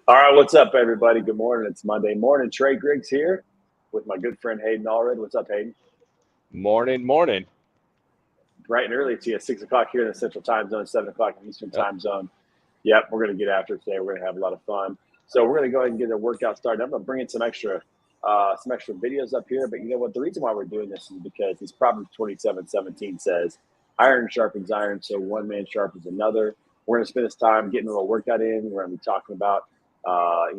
All right, what's up, everybody? Good morning. It's Monday morning. Trey Griggs here with my good friend Hayden Allred. What's up, Hayden? Morning. Bright and early to you. 6 o'clock here in the Central Time Zone, 7 o'clock in the Eastern Yep. Time Zone. Yep, we're going to get after it today. We're going to have a lot of fun. So we're going to go ahead and get a workout started. I'm going to bring in some extra videos up here. But you know what? The reason why we're doing this is because this Proverbs 27:17 says, "Iron sharpens iron, so one man sharpens another." We're going to spend this time getting a little workout in. We're going to be talking about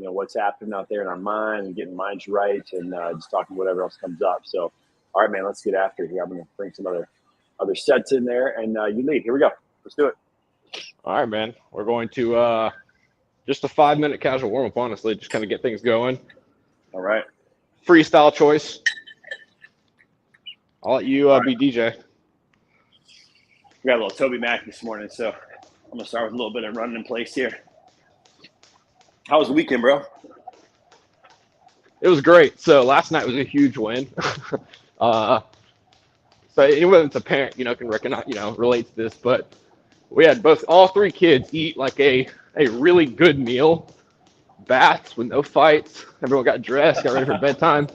what's happening out there in our mind and getting minds right and just talking whatever else comes up. So, all right, man, let's get after it here. I'm going to bring some other sets in there, and you lead. Here we go. Let's do it. All right, man. We're going to just a 5-minute casual warm-up, honestly, just kind of get things going. All right. Freestyle choice. I'll let you be DJ. We got a little Toby Mac this morning, so I'm going to start with a little bit of running in place here. How was the weekend, bro? It was great. So last night was a huge win. So anyone that's a parent, can recognize, relate to this, but we had all three kids eat like a really good meal, baths with no fights. Everyone got dressed, got ready for bedtime.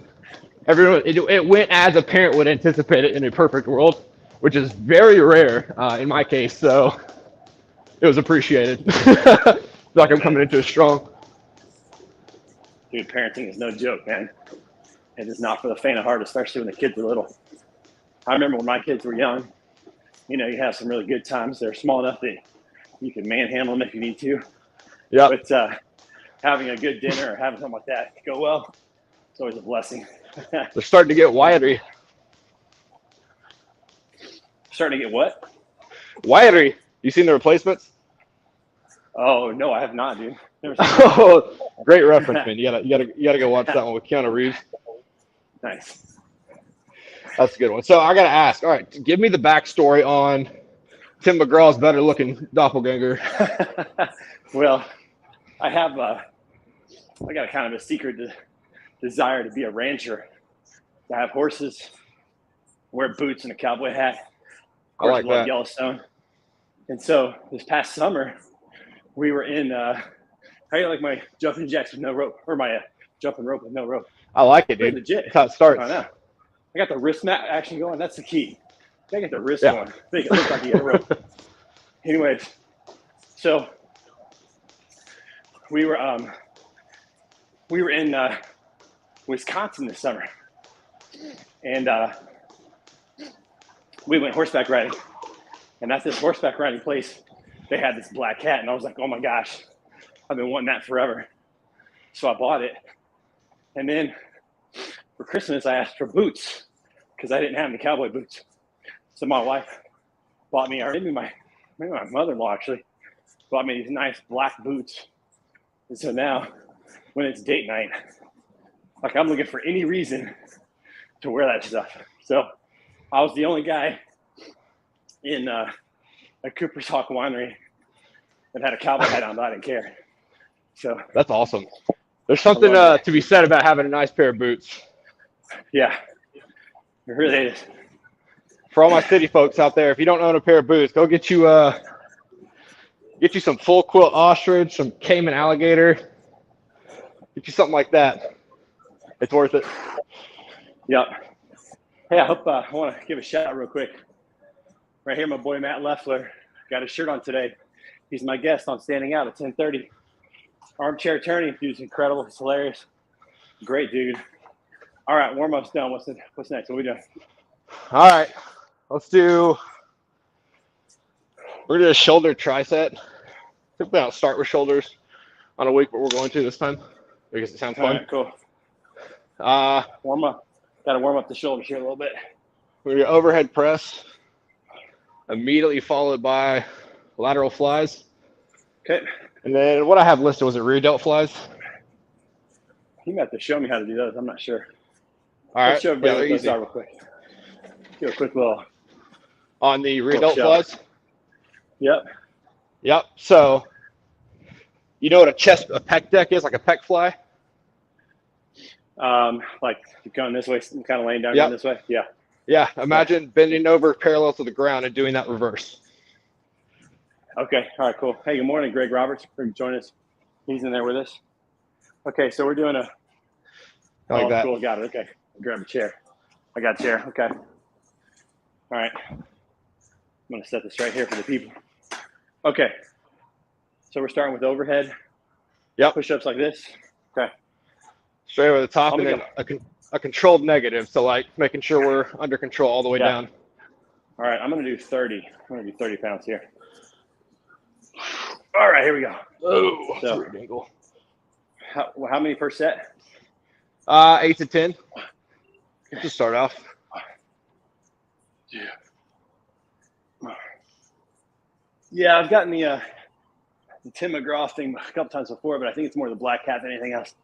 It went as a parent would anticipate it in a perfect world, which is very rare in my case. So it was appreciated. Like I'm coming into it strong. Dude, parenting is no joke, man. It is not for the faint of heart, especially when the kids are little. I remember when my kids were young, you have some really good times. They're small enough that you can manhandle them if you need to. Yeah. But having a good dinner or having something like that go well, it's always a blessing. They're starting to get wiry. Starting to get what? Wiry. You seen the replacements? Oh no, I have not, dude. Oh, great reference, man. You gotta go watch that one with Keanu Reeves. Nice. That's a good one. So I gotta ask. All right, give me the backstory on Tim McGraw's better looking doppelganger. Well, I got a kind of a secret desire to be a rancher, to have horses, wear boots and a cowboy hat. Of course, I like love that. Yellowstone. And so this past summer, we were in. How do you like my jumping jacks with no rope, or my jumping rope with no rope? I like it, Pretty dude. legit. That's how it starts. I know. I got the wrist mat action going. That's the key. I get the wrist going. Make it look like you got a rope. Anyways, so we were in Wisconsin this summer, and we went horseback riding. And at this horseback riding place, they had this black cat, and I was like, "Oh my gosh, I've been wanting that forever." So I bought it, and then for Christmas I asked for boots because I didn't have any cowboy boots. So my wife bought me, or maybe my mother-in-law actually bought me these nice black boots. And so now, when it's date night, like I'm looking for any reason to wear that stuff. So I was the only guy in a Cooper's Hawk winery that had a cowboy hat on, but I didn't care. So that's awesome. There's something to be said about having a nice pair of boots. Yeah, it really is. For all my city folks out there, if you don't own a pair of boots, go get you some full quilt ostrich, some Cayman alligator. Get you something like that. It's worth it. Yep. Hey, I want to give a shout out real quick. Right here, my boy Matt Leffler got his shirt on today. He's my guest on Standing Out at 10:30. Armchair attorney, dude's incredible. He's hilarious. Great dude. All right, warm up's done. What's next? What are we doing? All right, we're gonna do a shoulder tricep. Typically, I'll start with shoulders on a week, but we're going to this time because it sounds fun. All right, cool. Warm up. Got to warm up the shoulders here a little bit. We're gonna overhead press, immediately followed by lateral flies. Okay. And then what I have listed, was it rear delt flies? You might have to show me how to do those. I'm not sure. All right. Let's show everybody what those are real quick. Do a quick little. On the rear delt flies? Yep. So, you know what a pec deck is, like a pec fly? Like you're going this way, kind of laying down going this way? Yeah. Yeah, imagine bending over parallel to the ground and doing that reverse. Okay, all right, cool. Hey, good morning, Greg Roberts. For joining us. He's in there with us. Okay, so we're doing a. I like that. Cool. Got it. Okay, grab a chair. I got a chair. Okay. All right. I'm gonna set this right here for the people. Okay. So we're starting with overhead. Yep. Push-ups like this. Okay. Straight over the top, and Go. then a controlled negative. So like making sure we're under control all the way down. All right. I'm gonna do 30. I'm gonna do 30 pounds here. All right. Here we go. Oh, so, weird angle. How many per set? 8 to 10. To start off. Yeah, I've gotten the Tim McGraw thing a couple times before, but I think it's more the black cat than anything else.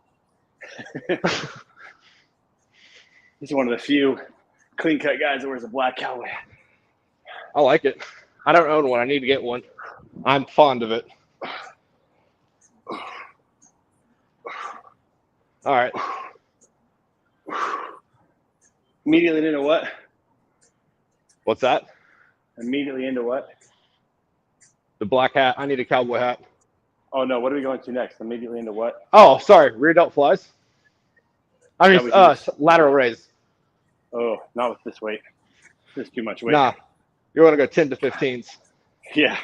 He's one of the few clean-cut guys that wears a black cowboy hat. I like it. I don't own one. I need to get one. I'm fond of it. All right. Immediately into what? What's that? Immediately into what? The black hat. I need a cowboy hat. Oh, no. What are we going to next? Immediately into what? Oh, sorry. Rear delt flies. I mean, lateral raise. Oh, not with this weight. This is too much weight. Nah. You want to go 10 to 15s. Yeah.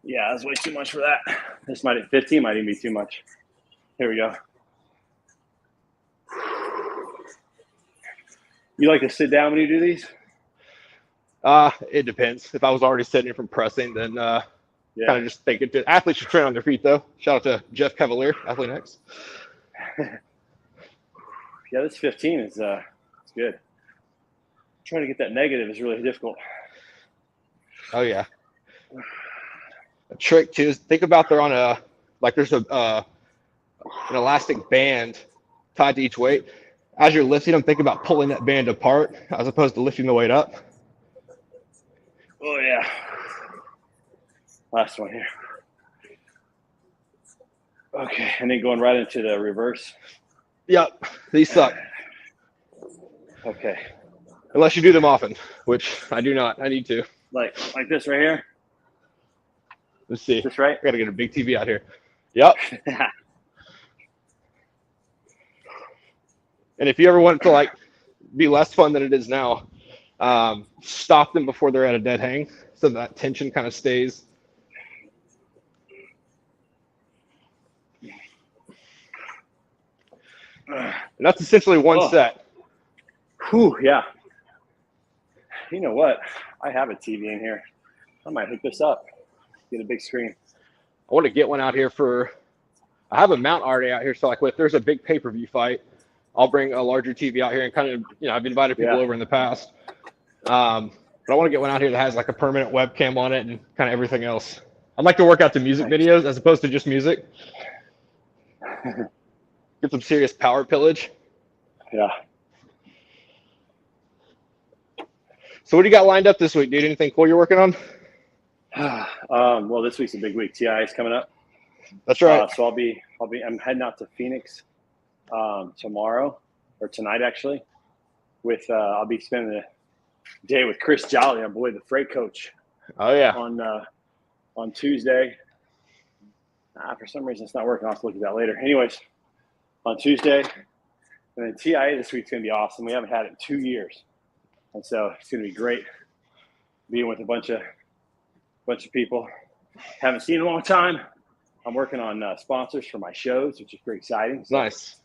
Yeah, that's way too much for that. 15 might even be too much. Here we go. You like to sit down when you do these? It depends. If I was already sitting from pressing, then kind of just think it. Athletes should train on their feet, though. Shout out to Jeff Cavalier, Athlete X. Yeah, this 15 is it's good. Trying to get that negative is really difficult. Oh yeah. A trick too is think about they're on there's an elastic band tied to each weight. As you're lifting them, think about pulling that band apart as opposed to lifting the weight up. Oh yeah. Last one here. Okay, and then going right into the reverse. Yep, these suck. Okay. Unless you do them often, which I do not. I need to. Like this right here? Let's see. This right? I got to get a big TV out here. Yep. And if you ever want it to be less fun than it is now, stop them before they're at a dead hang so that tension kind of stays. And that's essentially one set. Whew, yeah. You know what? I have a TV in here. I might hook this up. Get a big screen. I want to get one out here I have a mount already out here. So if there's a big pay-per-view fight, I'll bring a larger TV out here and kind of, I've invited people over in the past. But I want to get one out here that has a permanent webcam on it and kind of everything else. I'd like to work out to music videos as opposed to just music. Get some serious power pillage. Yeah. So what do you got lined up this week, dude? Anything cool you're working on? Well, this week's a big week. TI is coming up. That's right. So I'm heading out to Phoenix tomorrow or tonight actually. I'll be spending the day with Chris Jolly, our boy, the freight coach. Oh yeah. On Tuesday. For some reason it's not working. I'll have to look at that later. Anyways, on Tuesday, and then TIA this week's gonna be awesome. We haven't had it in 2 years, and so it's gonna be great being with a bunch of people. Haven't seen in a long time. I'm working on sponsors for my shows, which is pretty exciting. So nice.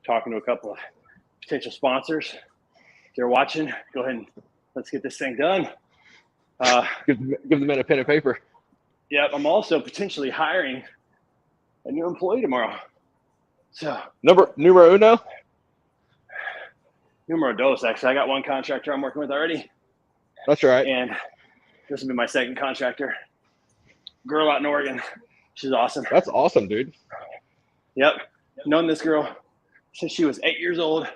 Talking to a couple of potential sponsors. If they're watching, go ahead and let's get this thing done. Give the men a pen and paper. Yeah, I'm also potentially hiring a new employee tomorrow. So numero uno? Numero dos, actually. I got one contractor I'm working with already. That's right. And this will be my second contractor. Girl out in Oregon. She's awesome. That's awesome, dude. Yep. Known this girl since she was 8 years old.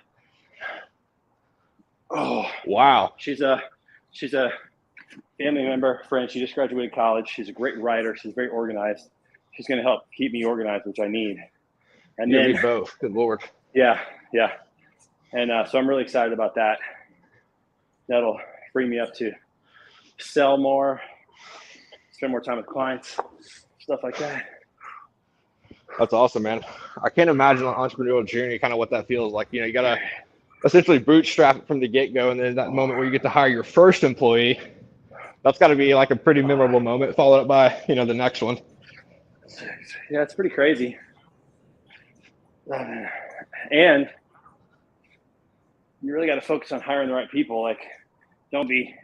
Oh wow. She's a family member, friend. She just graduated college. She's a great writer. She's very organized. She's going to help keep me organized, which I need. And then need both. Good Lord. Yeah. And so I'm really excited about that. That'll free me up to sell more, spend more time with clients, stuff like that. That's awesome, man. I can't imagine an entrepreneurial journey, kind of what that feels like. You got to essentially bootstrap it from the get-go, and then that moment where you get to hire your first employee, that's got to be like a pretty memorable moment, followed up by, the next one. Yeah, it's pretty crazy. And you really got to focus on hiring the right people. Like, don't be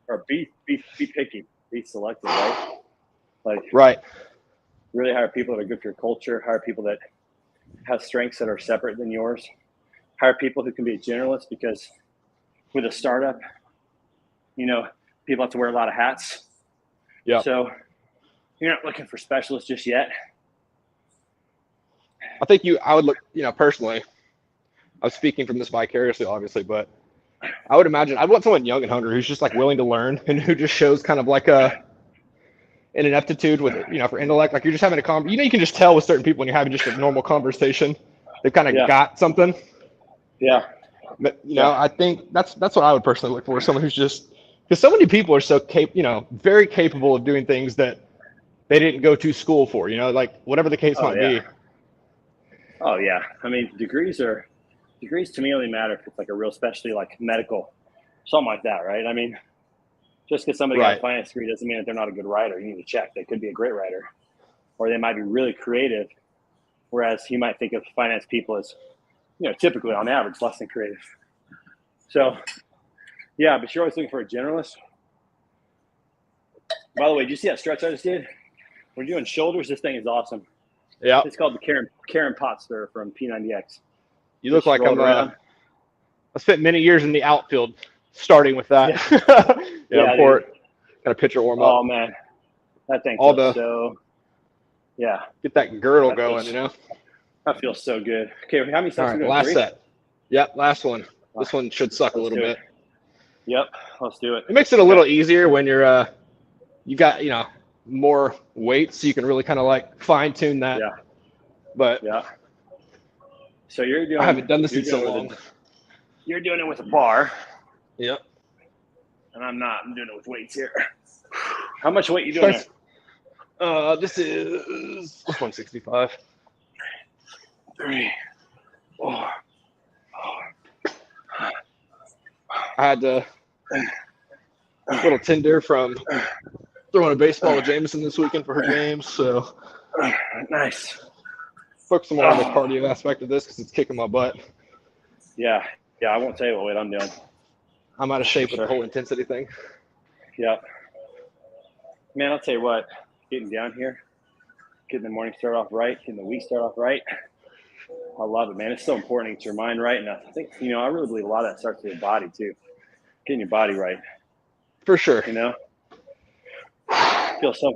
picky, be selective, right? Like, right. Really hire people that are good for your culture. Hire people that have strengths that are separate than yours. Hire people who can be a generalist, because with a startup, people have to wear a lot of hats. Yeah. So you're not looking for specialists just yet. I think I would look, personally, I'm speaking from this vicariously, obviously, but I would imagine I'd want someone young and hungry who's just like willing to learn and who just shows kind of like an ineptitude with, for intellect. Like, you're just having a conversation. You can just tell with certain people when you're having just a normal conversation, they've kind of got something. Yeah. But, I think that's what I would personally look for. Someone who's just, because so many people are so very capable of doing things that they didn't go to school for, like whatever the case might be. Oh yeah. I mean, degrees to me only matter if it's like a real specialty, like medical, something like that, right? I mean, just because somebody got a finance degree doesn't mean that they're not a good writer. You need to check. They could be a great writer, or they might be really creative. Whereas you might think of finance people as, typically on average, less than creative. So, yeah, but you're always looking for a generalist. By the way, did you see that stretch I just did? We're doing shoulders. This thing is awesome. Yeah. It's called the Karen Potster from P90X. You look like I spent many years in the outfield starting with that. Yeah. Got a pitcher warm up. Oh, man. That thing feels get that girdle going, That feels so good. Okay, how many sets are we doing? Last 3? set. Yep, last one. This one should suck a little bit. Yep, let's do it. It makes it a little easier when you're you got, more weight, so you can really kind of like fine tune that. Yeah. But so you're doing. I haven't done this in so long. You're doing it with a bar. Yep. And I'm not. I'm doing it with weights here. How much weight you doing there? This is 165. 3, 4. I had a little tinder from throwing a baseball with Jameson this weekend for her games, so nice. Focus more on the cardio aspect of this because it's kicking my butt. Yeah, I won't tell you what weight I'm doing. I'm out of shape with the whole intensity thing. Yep. Man, I'll tell you what, getting down here, getting the morning start off right, getting the week start off right, I love it, man. It's so important to get your mind right. And I think, I really believe a lot of that starts with your body, too. Getting your body right. For sure. Feel so.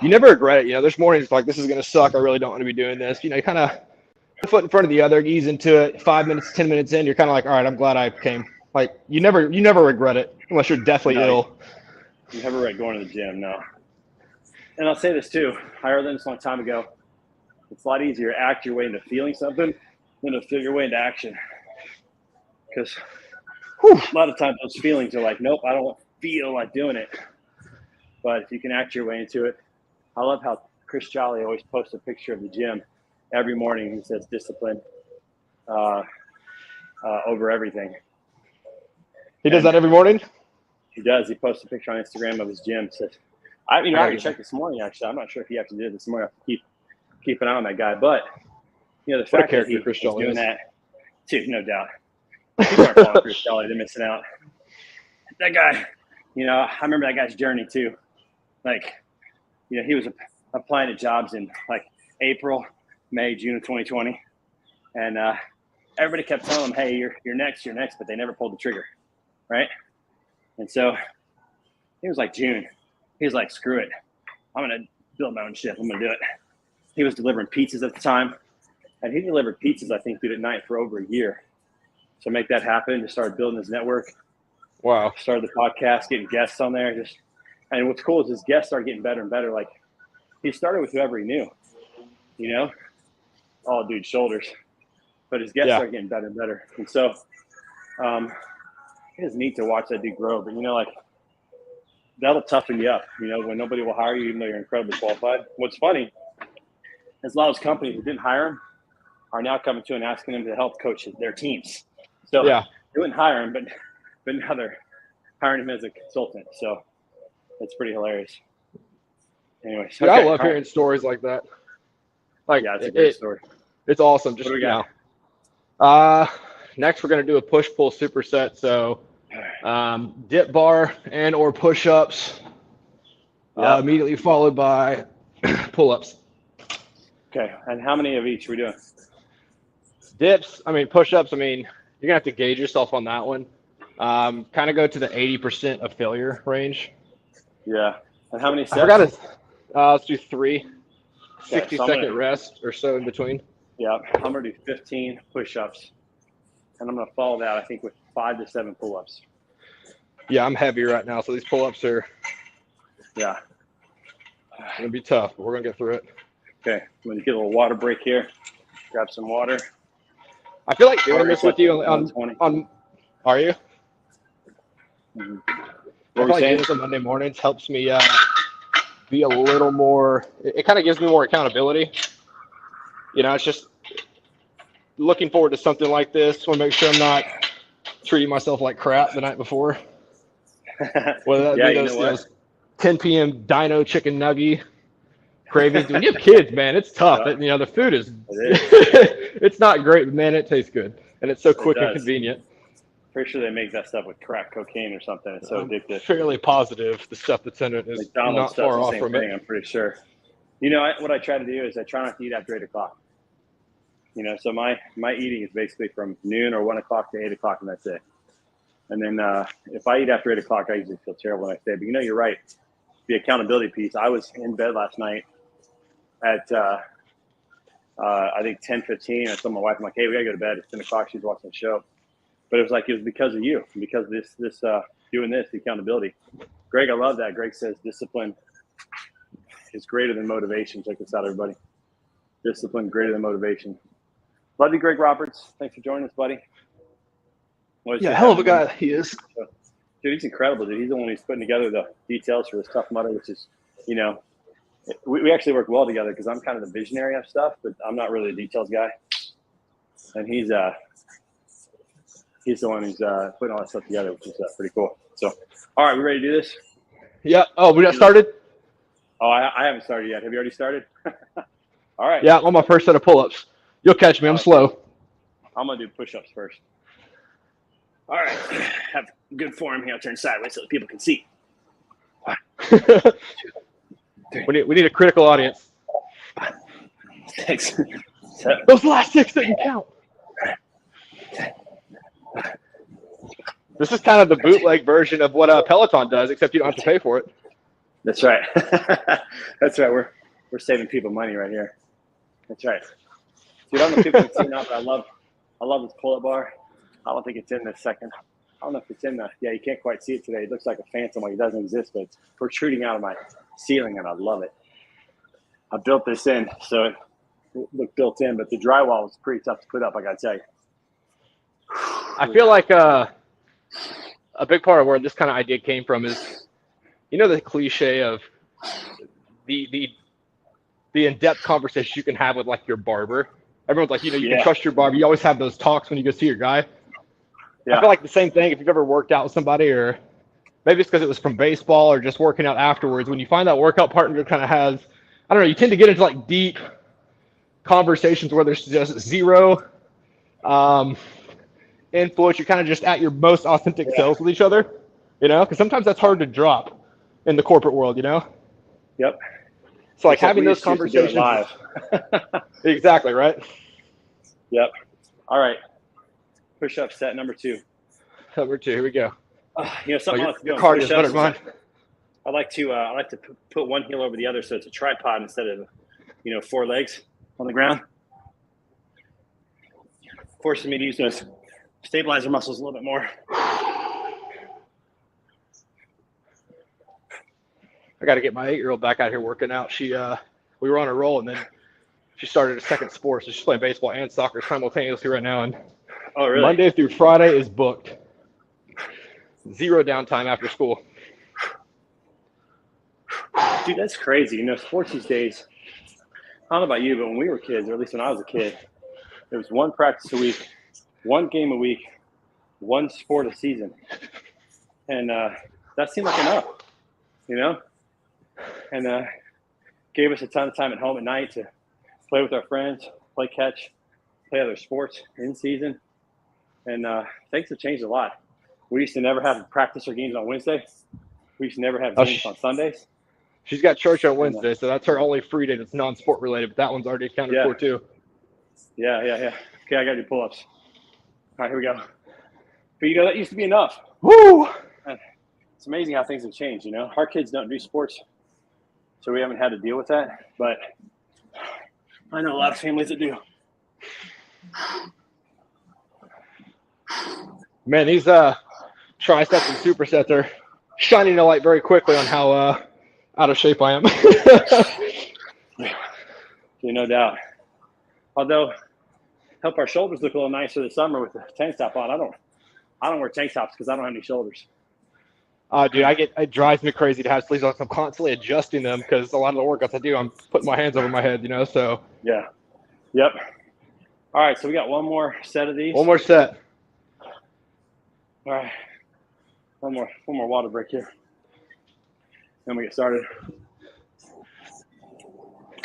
You never regret it. There's mornings like, this is going to suck. I really don't want to be doing this. You kind of put a foot in front of the other, ease into it. 5 minutes, 10 minutes in, you're kind of like, all right, I'm glad I came. Like, you never regret it unless you're deathly ill. You never regret going to the gym, no. And I'll say this, too. I heard this a long time ago. It's a lot easier to act your way into feeling something than to feel your way into action. Because a lot of times those feelings are like, nope, I don't feel like doing it. But if you can act your way into it, I love how Chris Jolly always posts a picture of the gym every morning. He says discipline over everything. He does that every morning? He does. He posts a picture on Instagram of his gym. Says, I already checked this morning, actually. I'm not sure if he actually did it this morning. I have to keep an eye on that guy. But, the fact that he's doing that, too, no doubt. People aren't following Chris Jolly. They're missing out. That guy, I remember that guy's journey, too. Like, he was applying to jobs in, like, April, May, June of 2020. And everybody kept telling him, hey, you're next, but they never pulled the trigger, right? And so it was like June. He was like, screw it. I'm going to build my own ship. I'm going to do it. He was delivering pizzas at the time. And he delivered pizzas, I think, through at night for over a year. So make that happen. Just started building his network. Wow. Started the podcast, getting guests on there. And what's cool is his guests started getting better and better. Like, he started with whoever he knew, Oh, dude, shoulders. But his guests started getting better and better. And so it is neat to watch that dude grow. But, that'll toughen you up, when nobody will hire you even though you're incredibly qualified. What's funny is a lot of those companies that didn't hire him are now coming to and asking him to help coach their teams. So Yeah. they wouldn't hire him, but now they're hiring him as a consultant. So it's pretty hilarious. Anyways, Dude, I love hearing stories like that. Like, yeah, it's a great story. It's awesome. Just, What do we got? Next we're going to do a push-pull superset. So dip bar and or push-ups, Yep. immediately followed by pull-ups. Okay, and how many of each are we doing? Dips, push-ups, you're going to have to gauge yourself on that one. Kind of go to the 80% of failure range. Yeah. And how many steps? I forgot let's do 3. Okay, 60-second rest or so in between. Yeah, I'm going to do 15 push-ups. And I'm going to follow that, I think, with 5 to 7 pull-ups. Yeah, I'm heavy right now, so these pull-ups are going to be tough, but we're going to get through it. Okay, I'm going to get a little water break here. Grab some water. I feel like doing this with you on are you? Mm-hmm. I feel like doing this on Monday mornings helps me be a little more, it kind of gives me more accountability. It's just looking forward to something like this. Want to make sure I'm not treating myself like crap the night before. Whether that be those 10 p.m. dino chicken nugget cravings. When you have kids, man, it's tough. Yeah. The food is it's not great, but man, it tastes good. And it's so quick and convenient. Pretty sure they make that stuff with crack cocaine or something. It's so addictive. Fairly positive the stuff that's in it is McDonald's not far off from it. I'm pretty sure. What I try to do is I try not to eat after 8 o'clock. So my eating is basically from noon or 1 o'clock to 8 o'clock, and that's it. And then if I eat after 8 o'clock, I usually feel terrible the next day. But you're right. The accountability piece. I was in bed last night at I think 10:15. I told my wife, I'm like, hey, we gotta go to bed. It's 10 o'clock. She's watching the show. But it was because of you, because of this doing this, the accountability. Greg, I love that. Greg says discipline is greater than motivation. Check this out, everybody. Discipline greater than motivation. Love you, Greg Roberts. Thanks for joining us, buddy. Yeah, hell of a guy he is. Dude, he's incredible, dude. He's the one who's putting together the details for his Tough Mudder, which is, we actually work well together because I'm kind of the visionary of stuff, but I'm not really a details guy. And he's the one who's putting all that stuff together, which is pretty cool. So, all right, we ready to do this? Yeah. Oh, we got started? Oh, I haven't started yet. Have you already started? All right. Yeah, on my first set of pull-ups. You'll catch me. I'm slow. I'm going to do push-ups first. All right. Have good form here. I'll turn sideways so that people can see. We need a critical audience. 6. Those last 6 didn't count. This is kind of the bootleg version of what Peloton does, except you don't have to pay for it. That's right. That's right. We're saving people money right here. That's right. Dude, I don't know if people can see now, but I love this pull-up bar. I don't think it's in this second. I don't know if it's in the. Yeah, you can't quite see it today. It looks like a phantom, like it doesn't exist, but it's protruding out of my ceiling, and I love it. I built this in, so it looked built in, but the drywall was pretty tough to put up, I gotta tell you. I feel like a big part of where this kind of idea came from is, the cliche of the in-depth conversation you can have with like your barber. Everyone's like, you can trust your barber. You always have those talks when you go see your guy. Yeah. I feel like the same thing if you've ever worked out with somebody, or maybe it's because it was from baseball or just working out afterwards. When you find that workout partner that kind of has, I don't know, you tend to get into like deep conversations where there's just zero influence. You're kind of just at your most authentic selves with each other, because sometimes that's hard to drop in the corporate world, Yep. So like having those conversations live. Exactly, right? Yep. All right. Push up set number 2. Number 2, here we go. Something I like to do. Cardio's better than mine. I like to put one heel over the other, so it's a tripod instead of 4 legs on the ground. Forces me to use those stabilizer muscles a little bit more. I got to get my 8-year-old back out here working out. We were on a roll, and then she started a second sport, so she's playing baseball and soccer simultaneously right now. And oh, really? Monday through Friday is booked. 0 downtime after school. Dude, that's crazy. You know, sports these days, I don't know about you, but when we were kids, or at least when I was a kid, there was one practice a week, one game a week, one sport a season. And that seemed like enough, you know? And gave us a ton of time at home at night to play with our friends, play catch, play other sports in season. And things have changed a lot. We used to never have practice or games on Wednesday. We used to never have games on Sundays. She's got church on Wednesday, so that's her only free day that's non-sport related, but that one's already accounted for too. Yeah. Okay, I got to do pull-ups. All right, here we go. But, you know, that used to be enough. Woo! It's amazing how things have changed, you know. Our kids don't do sports, so we haven't had to deal with that. But I know a lot of families that do. Man, these triceps and supersets are shining a light very quickly on how out of shape I am. Yeah, no doubt. Although, help our shoulders look a little nicer this summer with the tank top on. I don't wear tank tops because I don't have any shoulders. Dude, it drives me crazy to have sleeves on. I'm constantly adjusting them because a lot of the workouts I do, I'm putting my hands over my head, you know. So yeah, yep. All right, so we got one more set of these. One more set. All right, one more water break here. Then we get started.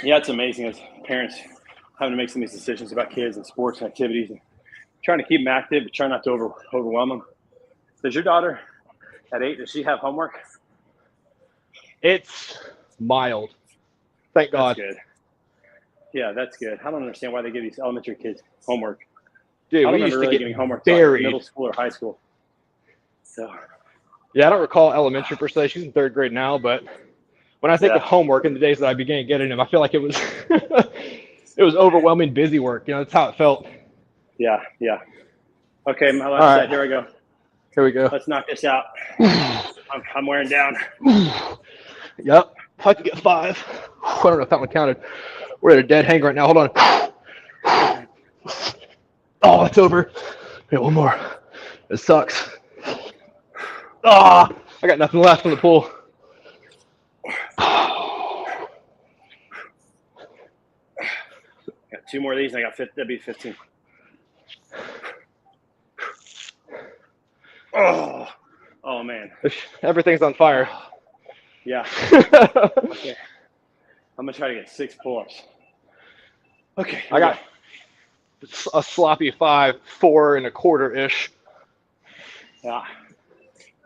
Yeah, it's amazing as parents having to make some of these decisions about kids and sports and activities and trying to keep them active, but try not to overwhelm them. Does your daughter at 8, does she have homework? It's mild. Thank God. That's good. Yeah, that's good. I don't understand why they give these elementary kids homework. Dude, I don't we used remember to really get giving homework buried. to middle school or high school. So. Yeah, I don't recall elementary per se. She's in 3rd grade now, but when I think of homework in the days that I began getting them, I feel like it was it was overwhelming busy work. You know, that's how it felt. Yeah. Okay, my last set. Here I go. Here we go. Let's knock this out. I'm wearing down. Yep. If I could get 5. I don't know if that one counted. We're at a dead hang right now. Hold on. Oh, it's over. Okay, one more. It sucks. I got nothing left in the pool. Got 2 more of these, and I got 50. That'd be 15. Oh man. Everything's on fire. Yeah. Okay. I'm gonna try to get 6 pull-ups. Okay. I got a sloppy 5, 4 1/4 ish. Yeah.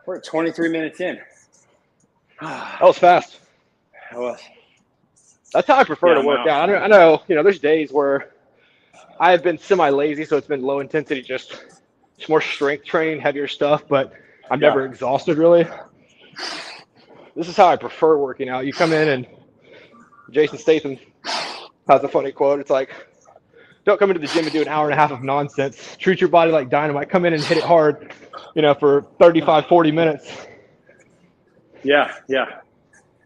We're at 23 minutes in. That was fast. That was. That's how I prefer to work out. I know, you know, there's days where I have been semi-lazy, so it's been low intensity, just more strength training, heavier stuff, but I'm never exhausted really. This is how I prefer working out. You come in and Jason Statham has a funny quote. It's like, don't come into the gym and do an hour and a half of nonsense. Treat your body like dynamite. Come in and hit it hard, you know, for 35, 40 minutes. Yeah.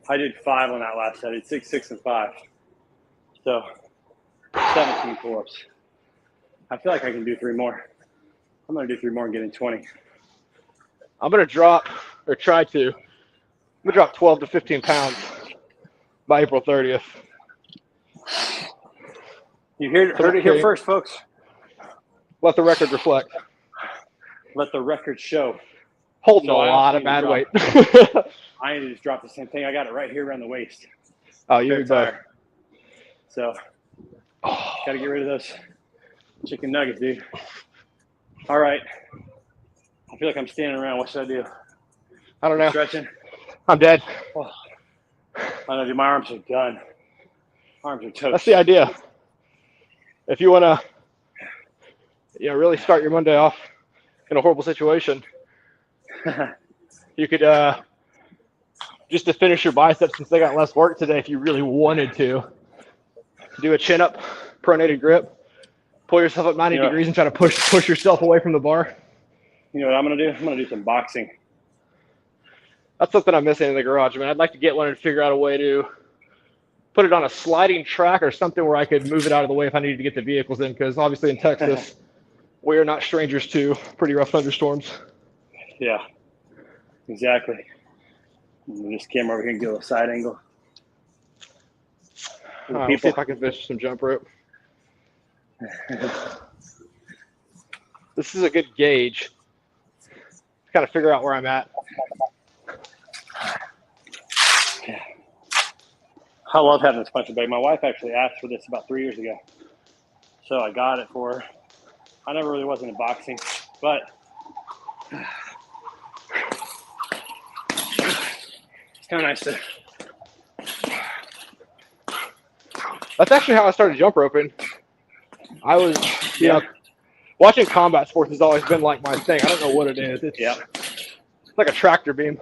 I did 5 on that last set. I did 6, 6, and 5. So 17 pull-ups. I feel like I can do 3 more. I'm going to do 3 more and get in 20. I'm going to drop, or try to, I'm going to drop 12 to 15 pounds by April 30th. You heard it here first, folks. Let the record reflect. Let the record show. Holding a lot of bad weight. I need to just drop the same thing. I got it right here around the waist. Oh, you're better. So, got to get rid of those chicken nuggets, dude. All right. I feel like I'm standing around. What should I do? I don't know. Stretching? I'm dead. Oh. I know, dude. My arms are done. Arms are toast. That's the idea. If you want to, you know, really start your Monday off in a horrible situation, you could just to finish your biceps since they got less work today. If you really wanted to, do a chin up, pronated grip, pull yourself up 90 degrees, and try to push yourself away from the bar. You know what I'm gonna do? I'm gonna do some boxing. That's something I'm missing in the garage. I mean, I'd like to get one and figure out a way to put it on a sliding track or something where I could move it out of the way if I needed to get the vehicles in, because obviously in Texas, we are not strangers to pretty rough thunderstorms. Yeah, exactly. Move this camera over here and get a little side angle. All right, let's see if I can finish some jump rope. This is a good gauge. Got to figure out where I'm at. I love having this punching bag. My wife actually asked for this about 3 years ago. So I got it for her. I never really was into boxing, but it's kind of nice to. That's actually how I started jump roping. I was, you know, watching combat sports has always been like my thing. I don't know what it is. It's like a tractor beam.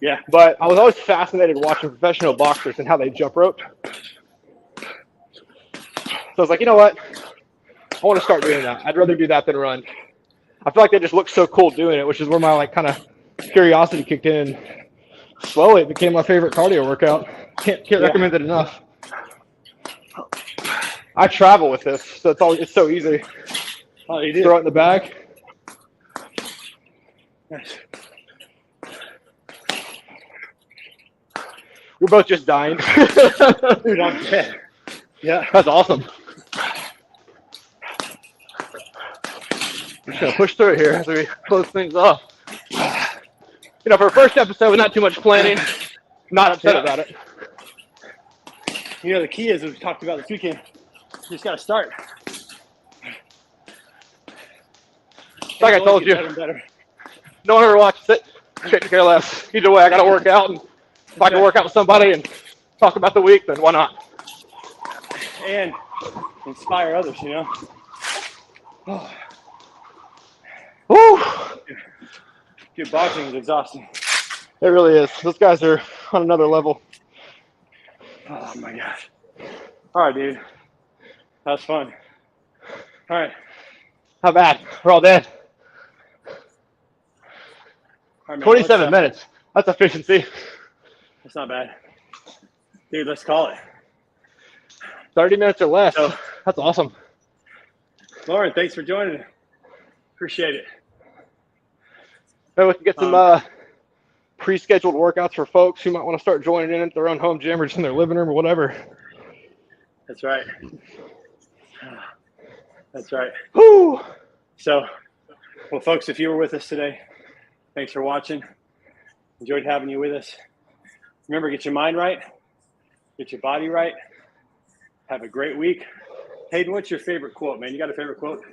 Yeah. But I was always fascinated watching professional boxers and how they jump rope. So I was like, you know what? I want to start doing that. I'd rather do that than run. I feel like they just look so cool doing it, which is where my like kind of curiosity kicked in. Slowly, it became my favorite cardio workout. Can't recommend it enough. I travel with this, so it's so easy. Oh, you do? Throw it in the bag. Nice. We're both just dying. Dude, I'm dead. Yeah. That's awesome. I'm just going to push through it here as we close things off. You know, for a first episode with not too much planning, not upset about it. You know, the key is, as we talked about this weekend, you just got to start. Like I told you, better and better. No one ever watches it. Couldn't care less. Either way, I got to work out. And if I can work out with somebody and talk about the week, then why not? And inspire others, you know? Oh. Woo! Dude, boxing is exhausting. It really is. Those guys are on another level. Oh, my gosh. All right, dude. That was fun. All right. How bad? We're all dead. All right, man, 27 minutes. That's efficiency. That's not bad. Dude, let's call it. 30 minutes or less. So, that's awesome. Lauren, thanks for joining. Appreciate it. Maybe we can get some pre-scheduled workouts for folks who might want to start joining in at their own home gym or just in their living room or whatever. That's right. That's right. Woo! So, well, folks, if you were with us today, thanks for watching. Enjoyed having you with us. Remember, get your mind right. Get your body right. Have a great week. Hayden, what's your favorite quote, man? You got a favorite quote?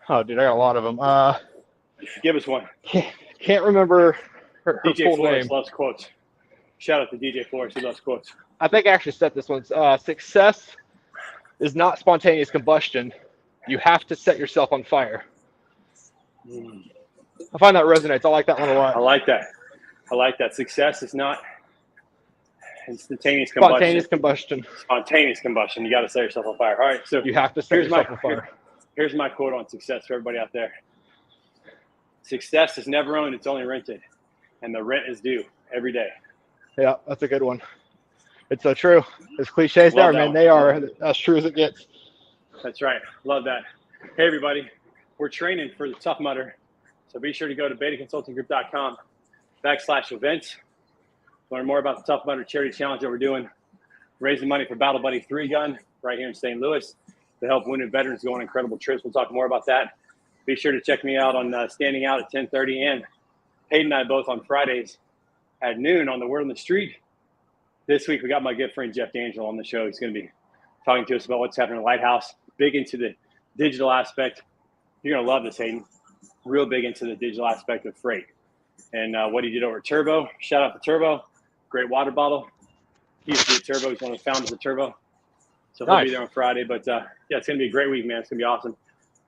Oh, dude, I got a lot of them. Give us one. Can't remember her DJ full Flores name. loves quotes. Shout out to DJ Flores. He loves quotes. I think I actually set this one. Success is not spontaneous combustion. You have to set yourself on fire. I find that resonates. I like that one a lot. I like that. I like that. Success is not instantaneous combustion. Spontaneous combustion. Spontaneous combustion. You got to set yourself on fire. All right. So you have to set yourself on fire. Here's my quote on success for everybody out there. Success is never owned. It's only rented. And the rent is due every day. Yeah, that's a good one. It's so true. As cliches are, man, they are as true as it gets. That's right. Love that. Hey, everybody. We're training for the Tough Mudder. So be sure to go to betaconsultinggroup.com/events. Learn more about the Tough Mudder Charity Challenge that we're doing. Raising money for Battle Buddy 3-Gun right here in St. Louis to help wounded veterans go on incredible trips. We'll talk more about that. Be sure to check me out on Standing Out at 10:30 and Hayden and I both on Fridays at noon on the Word on the Street. This week, we got my good friend Jeff D'Angelo on the show. He's going to be talking to us about what's happening at Lighthouse. Big into the digital aspect. You're going to love this, Hayden. Real big into the digital aspect of freight. And what he did over at Turbo. Shout out to Turbo. Great water bottle. He used to be at Turbo. He's one of the founders of Turbo. So he'll be there on Friday. But, yeah, it's going to be a great week, man. It's going to be awesome.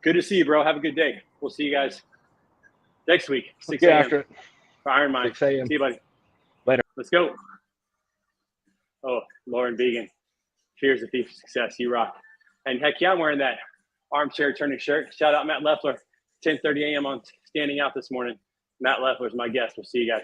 Good to see you, bro. Have a good day. We'll see you guys next week. 6 a.m. After it. For Iron Mind. 6 a.m. See you, buddy. Later. Let's go. Oh, Lauren Began. Cheers to Thief of Success. You rock. And heck yeah, I'm wearing that armchair turning shirt. Shout out Matt Leffler. 10:30 a.m. on Standing Out this morning. Matt Leffler's my guest. We'll see you guys.